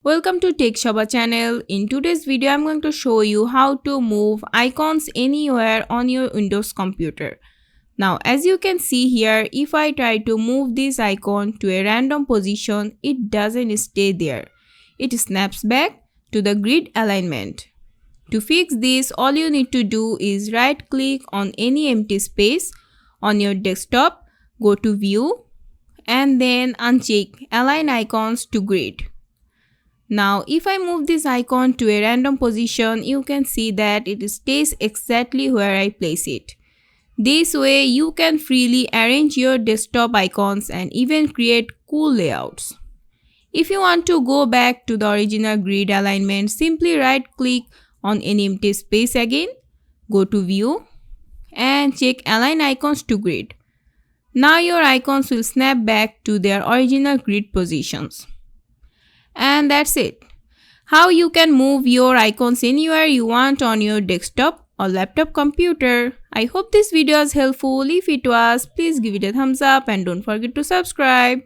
Welcome to Tech Shaba channel. In today's video, I'm going to show you how to move icons anywhere on your Windows computer. Now, as you can see here, if I try to move this icon to a random position, it doesn't stay there. It snaps back to the grid alignment. To fix this, all you need to do is right click on any empty space on your desktop, go to View, and then uncheck Align Icons to Grid. Now, if I move this icon to a random position, you can see that it stays exactly where I place it. This way, you can freely arrange your desktop icons and even create cool layouts. If you want to go back to the original grid alignment, simply right click on any empty space again, go to View, and check Align Icons to Grid. Now your icons will snap back to their original grid positions. And that's it. How you can move your icons anywhere you want on your desktop or laptop computer. I hope this video is helpful. If it was, please give it a thumbs up and don't forget to subscribe.